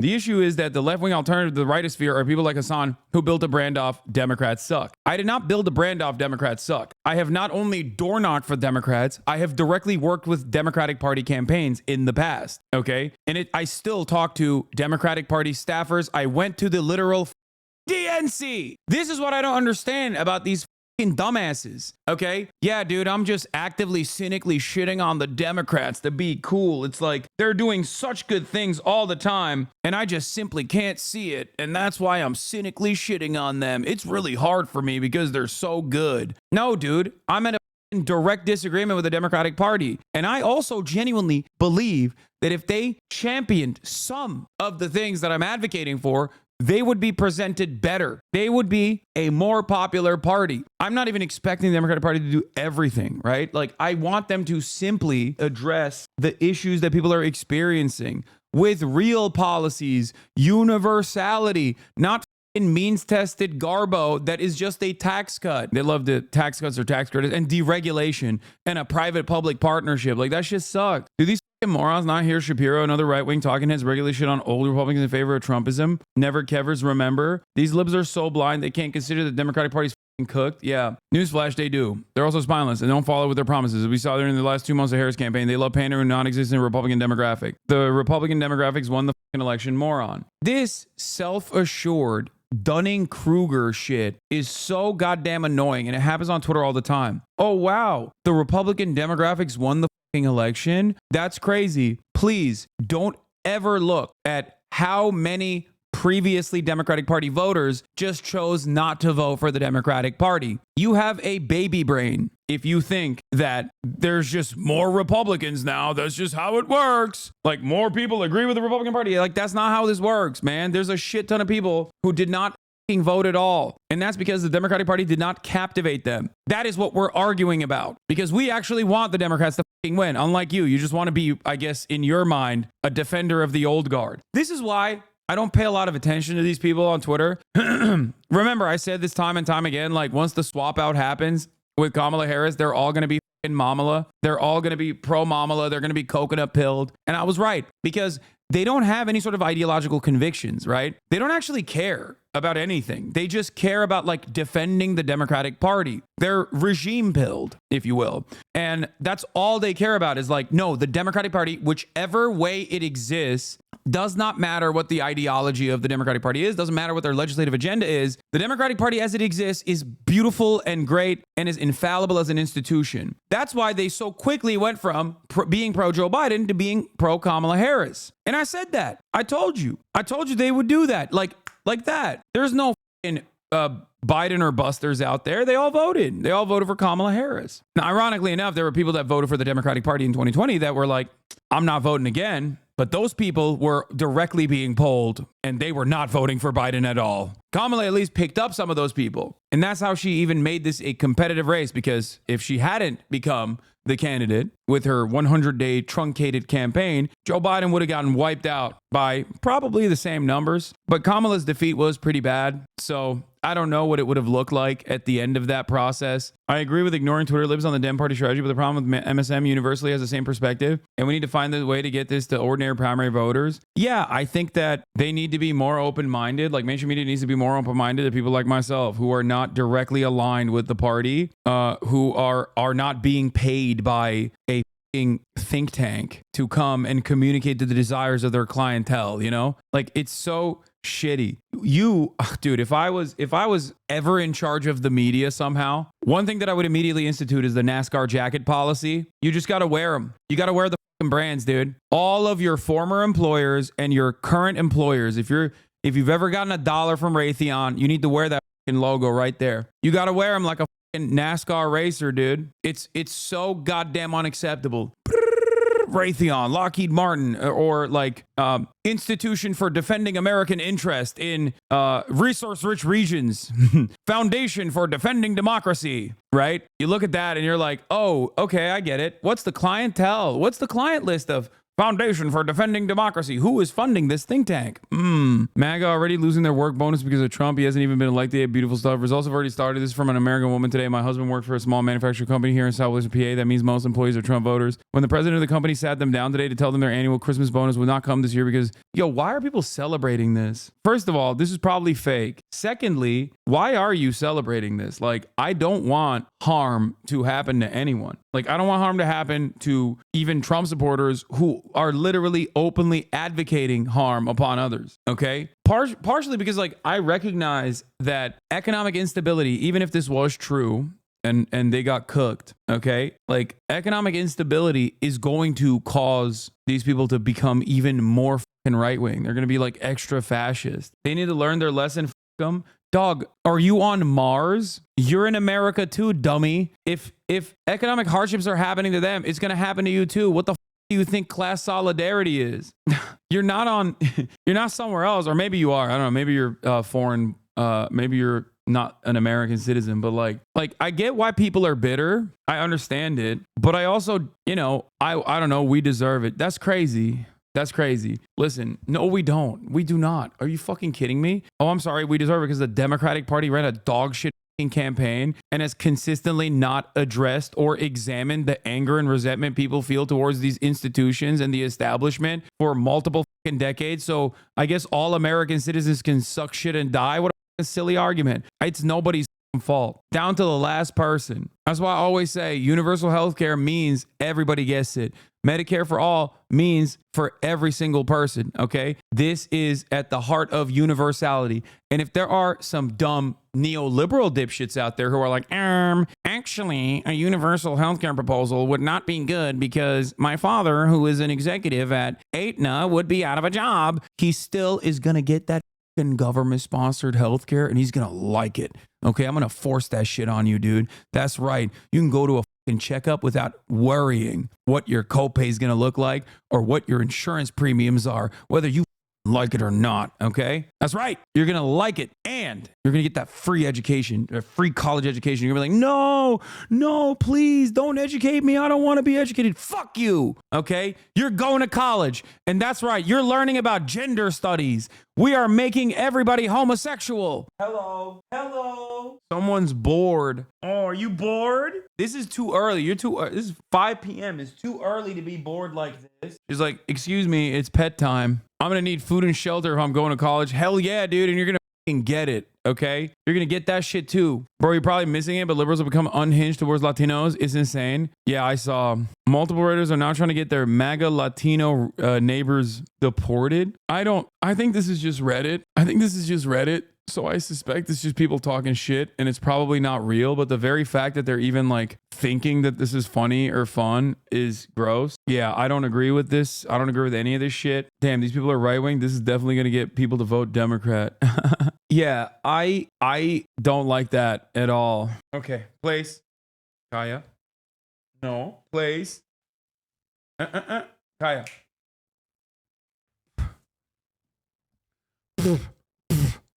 The issue is that the left-wing alternative to the rightosphere are people like Hasan who built a brand off Democrats suck. I did not build a brand off Democrats suck. I have not only door knocked for Democrats, I have directly worked with Democratic Party campaigns in the past, okay? And I still talk to Democratic Party staffers. I went to the literal DNC. This is what I don't understand about these dumbasses, okay? Yeah, dude, I'm just actively cynically shitting on the Democrats to be cool. It's like they're doing such good things all the time and I just simply can't see it, and that's why I'm cynically shitting on them. It's really hard for me because they're so good. No, dude, I'm at a direct disagreement with the Democratic Party, and I also genuinely believe that if they championed some of the things that I'm advocating for, they would be presented better. They would be a more popular party. I'm not even expecting the Democratic Party to do everything, right? Like, I want them to simply address the issues that people are experiencing with real policies, universality, not means-tested garbo that is just a tax cut. They love the tax cuts or tax credits, and deregulation and a private-public partnership. Like, that shit sucks. Do these morons not hear Shapiro and other right-wing talking heads regularly shit on old Republicans in favor of Trumpism? Never kevers remember. These libs are so blind they can't consider the Democratic Party's cooked. Yeah. Newsflash, they do. They're also spineless and don't follow with their promises. As we saw during the last 2 months of Harris campaign, they love pandering to non-existent Republican demographic. The Republican demographics won the election, moron. This self-assured Dunning-Kruger shit is so goddamn annoying, and it happens on Twitter all the time. Oh, wow. The Republican demographics won the election? That's crazy. Please don't ever look at how many previously Democratic Party voters just chose not to vote for the Democratic Party. You have a baby brain if you think that there's just more Republicans now. That's just how it works. Like, more people agree with the Republican Party. Like, that's not how this works, man. There's a shit ton of people who did not vote at all. And that's because the Democratic Party did not captivate them. That is what we're arguing about. Because we actually want the Democrats to win. Unlike you. You just want to be, I guess, in your mind, a defender of the old guard. This is why I don't pay a lot of attention to these people on Twitter. Remember, I said this time and time again, like, once the swap out happens with Kamala Harris, they're all going to be Mamala. They're all going to be pro-Mamala. They're going to be coconut pilled. And I was right, because they don't have any sort of ideological convictions, right? They don't actually care about anything. They just care about, like, defending the Democratic Party. They're regime pilled, if you will. And that's all they care about is, like, no, the Democratic Party, whichever way it exists, does not matter what the ideology of the Democratic Party is, doesn't matter what their legislative agenda is. The Democratic Party as it exists is beautiful and great and is infallible as an institution. That's why they so quickly went from being pro-Joe Biden to being pro-Kamala Harris. And I said that. I told you they would do that. Like that. There's no Biden or busters out there. They all voted. They all voted for Kamala Harris. Now, ironically enough, there were people that voted for the Democratic Party in 2020 that were like, I'm not voting again. But those people were directly being polled and they were not voting for Biden at all. Kamala at least picked up some of those people. And that's how she even made this a competitive race, because if she hadn't become the candidate with her 100-day truncated campaign, Joe Biden would have gotten wiped out by probably the same numbers. But Kamala's defeat was pretty bad. So I don't know what it would have looked like at the end of that process. I agree with ignoring Twitter libs on the Dem Party strategy, but the problem with MSM universally has the same perspective. And we need to find the way to get this to ordinary primary voters. Yeah, I think that they need to be more open-minded. Like, mainstream media needs to be more open-minded to people like myself who are not directly aligned with the party, who are not being paid by a think tank to come and communicate to the desires of their clientele, you know? Like, it's so shitty. Dude, if I was ever in charge of the media somehow, one thing that I would immediately institute is the NASCAR jacket policy. You just got to wear them. You got to wear the brands, dude. All of your former employers and your current employers, if you've ever gotten $1 from Raytheon, you need to wear that logo right there. You got to wear them like a NASCAR racer, dude. It's so goddamn unacceptable. Raytheon, Lockheed Martin, or like Institution for Defending American Interest in Resource-Rich Regions, Foundation for Defending Democracy, right? You look at that and you're like, oh, okay, I get it. What's the clientele? What's the client list of Foundation for Defending Democracy. Who is funding this think tank? MAGA already losing their work bonus because of Trump. He hasn't even been elected. Beautiful stuff. Results have already started. This is from an American woman today. My husband worked for a small manufacturing company here in Southwestern PA. That means most employees are Trump voters. When the president of the company sat them down today to tell them their annual Christmas bonus would not come this year because, yo, why are people celebrating this? First of all, this is probably fake. Secondly, why are you celebrating this? Like, I don't want harm to happen to anyone. Like, I don't want harm to happen to even Trump supporters who are literally openly advocating harm upon others. Okay. Partially because, like, I recognize that economic instability, even if this was true, and they got cooked, okay? Like, economic instability is going to cause these people to become even more fucking right-wing. They're going to be, like, extra fascist. They need to learn their lesson. Fuck them. Dog, are you on Mars? You're in America too, dummy. If economic hardships are happening to them, it's going to happen to you too. What the do you think class solidarity is? You're not somewhere else, or maybe you are. I don't know. Maybe you're foreign. Maybe you're not an American citizen, but like I get why people are bitter. I understand it, but I also, I don't know. We deserve it. That's crazy. That's crazy. Listen, no, we don't. We do not. Are you fucking kidding me? Oh, I'm sorry. We deserve it because the Democratic Party ran a dog shit campaign and has consistently not addressed or examined the anger and resentment people feel towards these institutions and the establishment for multiple fucking decades. So I guess all American citizens can suck shit and die. What a silly argument. It's nobody's fault. Down to the last person. That's why I always say universal health care means everybody gets it. Medicare for all means for every single person, okay? This is at the heart of universality. And if there are some dumb neoliberal dipshits out there who are like, actually, a universal healthcare proposal would not be good because my father, who is an executive at Aetna, would be out of a job, he still is going to get that government-sponsored healthcare and he's going to like it, okay? I'm going to force that shit on you, dude. That's right. You can go to a checkup without worrying what your copay is going to look like or what your insurance premiums are, whether you like it or not, okay? That's right. You're going to like it and you're going to get that free education, a free college education. You're going to be like, no, please don't educate me. I don't want to be educated. Fuck you, okay? You're going to college and that's right. You're learning about gender studies. We are making everybody homosexual. Hello. Someone's bored. Oh, are you bored? This is too early. This is 5 p.m. It's too early to be bored like this. She's like, excuse me, it's pet time. I'm going to need food and shelter if I'm going to college. Hell yeah, dude. And you're going to fucking get it. Okay? You're going to get that shit too. Bro, you're probably missing it, but liberals have become unhinged towards Latinos. It's insane. Yeah, I saw multiple writers are now trying to get their MAGA Latino neighbors deported. I think this is just Reddit. So I suspect it's just people talking shit and it's probably not real, but the very fact that they're even like thinking that this is funny or fun is gross. Yeah, I don't agree with this. I don't agree with any of this shit. Damn, these people are right wing. This is definitely going to get people to vote Democrat. Yeah, I don't like that at all. Okay, place. Kaya. No, place. Kaya.